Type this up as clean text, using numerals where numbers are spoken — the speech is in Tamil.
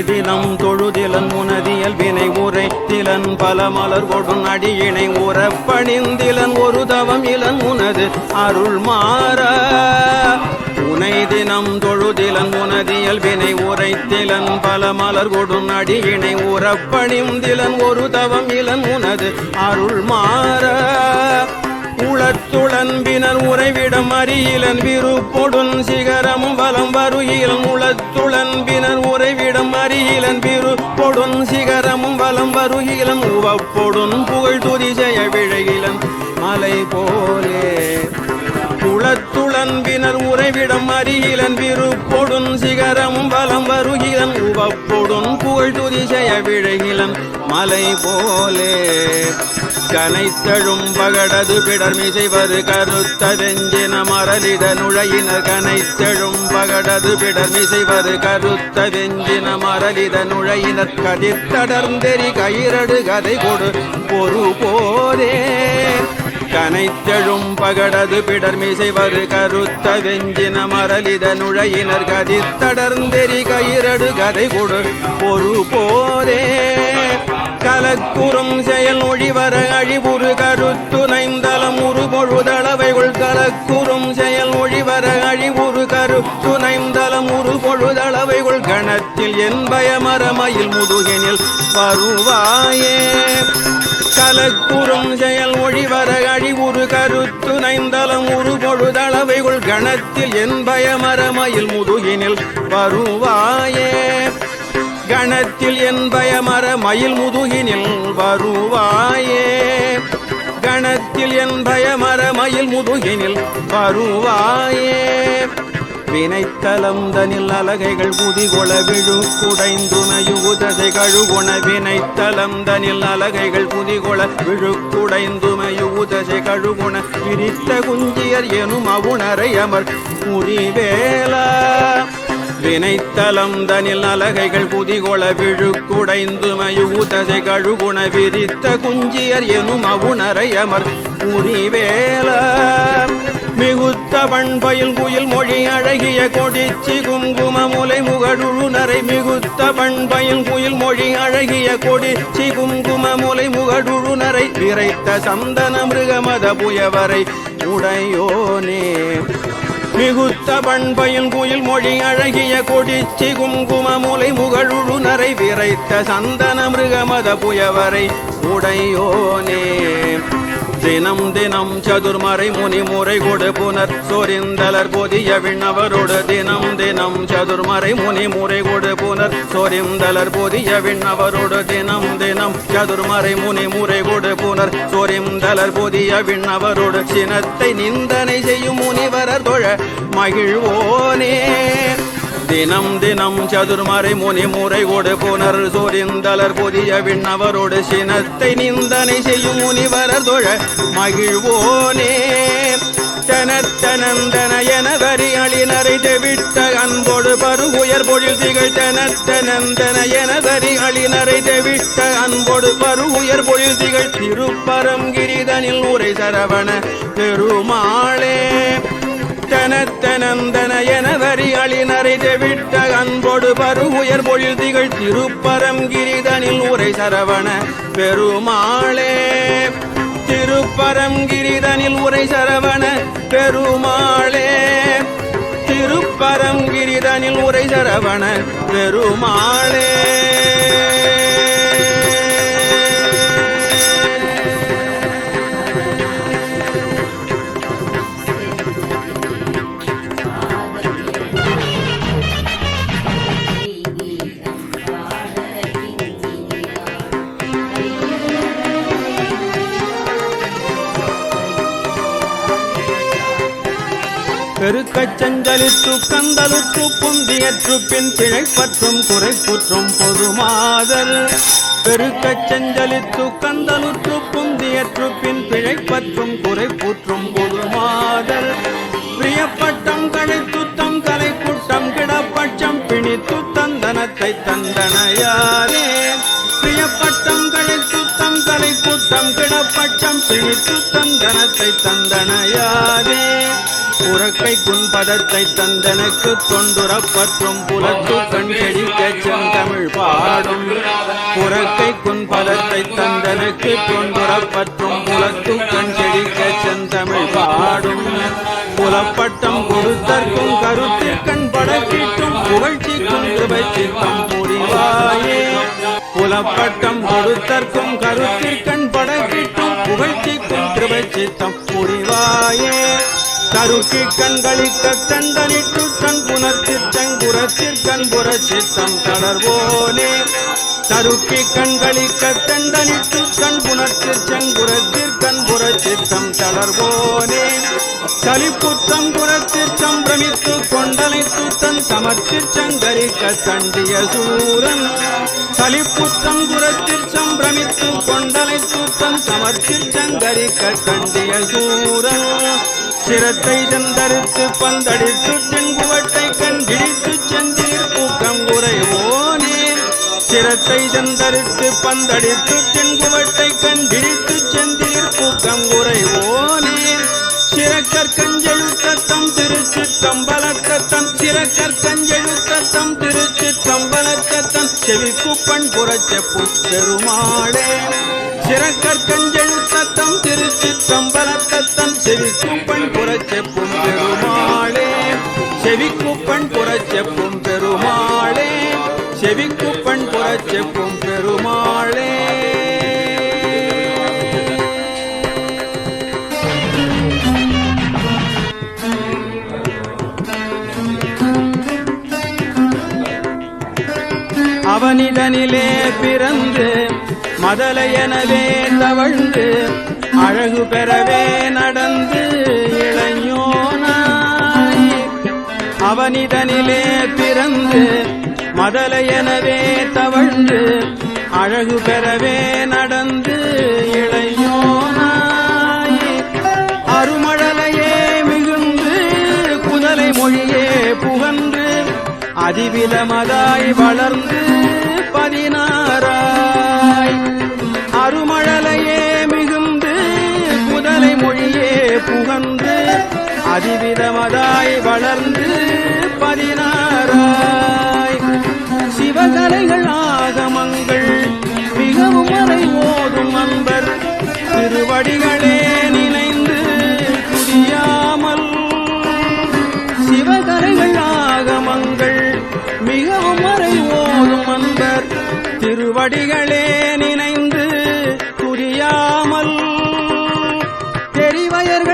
தினம் தொழுதிலன் முனதியல் வினை உரைத்திலன் பல மலர் கொடும் அடியினை உறப்பணிந்திலன் ஒரு தவம் இலன் உனது அருள் மாற உனை தினம் தொழுதிலன் முனதியல் வினை உரைத்திலன் பல மலர் கொடும் அடியினை உறப்பணிந்திலன் ஒரு தவம் இலன் உனது அருள் மாற உளத்துளன்பினர் உறைவிடம் அறியிலன் விருப்பொடுன் சிகரமும் வலம் வருகிலன் உளத்துளன்பினர் உறைவிடம் அறியிலன் விருப்பொடுன் சிகரமும் வலம் வருகிலன் உவப்பொடுன் புகழ் துதிசெய விழகிலன் மலை போலே உளத்துளன்பினர் உறைவிடம் அறியிலன் விருப்பொடுன் சிகரமும் வலம் வருகிலன் உவப்பொடுன் புகழ் துதிசெய விழகிலன் மலை போலே கனைத்தழும் பகடது பிடர் மிசைவது கருத்த வெஞ்சின மரலிட நுழையினர் கனைத்தழும் பகடது பிடர் மிசைவது கருத்த வெஞ்சின மரலிட நுழையினர் கதிர்த்தடர்ந்தெறி கயிரடு கதை கொடு பொறு போரே கனைத்தழும் பகடது பிடர் மிசைவது கருத்த வெஞ்சின மரலிட நுழையினர் கதிர்த்தடர்ந்தெறி கயிரடு கதை கொடு பொறு போரே கலக்குறும் செயல் ஒழிவர அழிவுறு கருத்துணைந்தலம் உரு பொழுதளவைகள் கலக்குறும் செயல் ஒழிவர அழிவுறு கருத்துணைந்தலம் உரு பொழுதளவைகள் கணத்தில் என் பயமரமயில் முதுகினில் வருவாயே கலக்குறும் செயல் ஒழிவர அழிவுறு கருத்துணைந்தலம் உரு பொழுதளவைகள் கணத்தில் என் பயமரமயில் முதுகினில் வருவாயே கணத்தில் என் பயமர மயில் முதுகினில் வருவாயே கணத்தில் என் பயமர மயில் முதுகினில் வருவாயே வினைத்தலம் தனில் அலகைகள் புதிகொள விழு குடைந்துமையுதசை கழுகுண வினைத்தலம் தனில் அலகைகள் புதிகொள விழு குடைந்துமையுதசை கழுகுண விரித்த குஞ்சியர் எனும் அவுணரை அமர் முறிவேலா வினைத்தலம் தனில் அலகைகள் புதிகொள விழுக்குடைந்துமையுதசை கழுகுண விரித்த குஞ்சியர் எனும் அவுணரை அமர் புரிவேல மிகுத்த பண்பயில் குயில் மொழி அழகிய கொடிச்சி குங்கும முலை முகடுழுநரை மிகுத்த பண்பயில் குயில் மொழி அழகிய கொடிச்சி குங்கும முலை முகடுழுநரை விரைத்த சந்தன மிருகமத புயவரை உடையோனே மிகுத்த பண்பையின் குயில் மொழி அழகிய கொடிச்சி குங்கும முலை முகழுநரை விரைத்த சந்தன மிருகமத புயவரை உடையோனே தினம் தினம் சதுர்மறை முனி முறை கொடு புனர் சொரிந்தலர் பொதிய விண்ணவரோடு தினம் தினம் சதுர்மறை முனி முறை கொடு புனர் சொரிந்தலர் பொதிய விண்ணவரோடு தினம் தினம் சதுர்மறை முனி முறை கொடு புனர் சொரிந்தலர் பொதிய விண்ணவரோடு சினத்தை நிந்தனை செய்யும் முனிவரர் தொழ மகிழ்வோனே தினம் தினம் சதுர்மறை முனி முறை கொடு புனர் சொரிந்தலர் பொதிய விண்ணவரோடு சினத்தை நிந்தனை செய்யும் முனிவரர் தொழ மகிழ்வோனே தனத்தனந்தன என வரி அழினரை தெவிட்ட அன்போடு பருகுயர் பொழில் திகழ் தனத்தனந்தன என வரி அழினரை தெவிட்ட அன்போடு பருகுயர் பொழில் திகழ் திருப்பரங்கிரிதனில் உரை சரவண பெருமாளே தனத்தனந்தன என வரி அழினரை தெவிட்ட அன்போடு பருகுயர் பொழில் திகழ் திருப்பரங்கிரிதனில் உரை சரவண பெருமாளே திருப்பரங்கிரிதனில் உரை சரவண பெருமாளே திருப்பரங்கிரிதனில் உரை சரவண பெருமாளே பெருக்கச் செஞ்சலித்து கந்தலுற்று புந்தியற்று பின் பிழைப்பற்றும் குறைப்புற்றும் பொதுமாதல் பெருக்கச் செஞ்சலித்து கந்தலுற்று புந்தியற்று பின் பிழைப்பற்றும் குறைப்புற்றும் பொதுமாதல் பிரியப்பட்டம் கழைத்துத்தம் கலை குட்டம் கிடப்பட்சம் பிணித்து தந்தனத்தை தந்தனையாரே பிரியப்பட்டம் கழைத்துத்தம் கலை திட்டம் கிடப்பட்டம் பிணித்து தந்தனத்தை தந்தனையாதே புறக்கை குன்பதத்தை தந்தனுக்கு தொண்டுறப்பற்றும் புலத்து கண் கெடிக்க செந்தமிழ் பாடும் புறக்கை குன்பதத்தை தந்தனுக்கு தொண்டுறப்பற்றும் புலத்து கண் கெடிக்க செந்தமிழ் பாடும் புலப்பட்டம் கொடுத்தற்கும் கருத்திற்கண் படக்கிட்டும் புகழ்ச்சிக்கும் கிருபைச்சித்தம் புரிவாயே புலப்பட்டம் கொடுத்தற்கும் கருத்திற்கண் படக்கிட்டும் புகழ்ச்சிக்கும் கிருபைச்சித்தம் புரிவாயே கருக்கி கண்களிக்க தண்டனிட்டு தன் புனர்ச்சித்தங்குரத்திற்கண் புறச்சித்தம் தளர்வோனே கருக்கி கண்களிக்க தண்டனிட்டு தன் புனர்ச்சித்தங்குரத்திற்கண் புறச்சித்தம் தளர்வோனே சலிப்புத்தம் புறத்திற்றம் பிரமித்து கொண்டலைத்து தன் சமர்த்திற்சங்கரிக்க தண்டிய சூரன் சலிப்புத்தம் புறத்திற்றம் பிரமித்து கொண்டலைத்து தன் சமர்த்திற்சங்கரிக்க தண்டிய சூரன் சிரத்தை செந்தரித்து பந்தடித்து தென்குவட்டை கண்டிடித்து செந்தில் பூக்கம் குறைவோனே சிரத்தை செந்தரித்து பந்தடித்து தென்குவட்டை கண்டிடித்து செந்தில் பூக்கம் குறைவோனே சிறக்கற்கஞ்செழுத்தம் திருச்சிற்றம்பலத்தம் சிறக்கற்கஞ்செழுத்தம் திருச்சிற்றம்பலத்தம் செவிக்குப்பண் புறச்செப்பும் பெருமாளே சிறக்கற்கஞ்செழுத்தம் திருச்சிற்றம்பலத்தம் செவிக்குப்பண் புறச்செப்பும் பெருமாளே செவிக்குப்பண் புறச்செப்பும் பெருமாளே செவிக்குப்பண் புறச்செப்பும் பெருமாளே அவனிடனிலே பிறந்து மதலையனவே தவழ்ந்து அழகு பெறவே நடந்து இளையோனாய் அவனிடனிலே பிறந்து மதலையனவே தவழ்ந்து அழகு பெறவே நடந்து இளையோனாய் அருமழலையே மிகுந்து குதலை மொழியே புகன்று அதிவிலமதாய் வளர்ந்து 16 அருமழலையே மிகுந்து குதலை மொழியே புகன்று அதிவிதமதாய் வளர்ந்து 16 சிவகலைகள் ஆகமங்கள் மிகவும் மறை ஓதும் அன்பர் திருவடிகளே நினைந்து துதியாமல் சிவகலைகள் ஆகமங்கள் மிகவும் மறை ஓதும் அன்பர் திருவடிகளே நினைந்து துதியாமல் தெரிவயர்கள்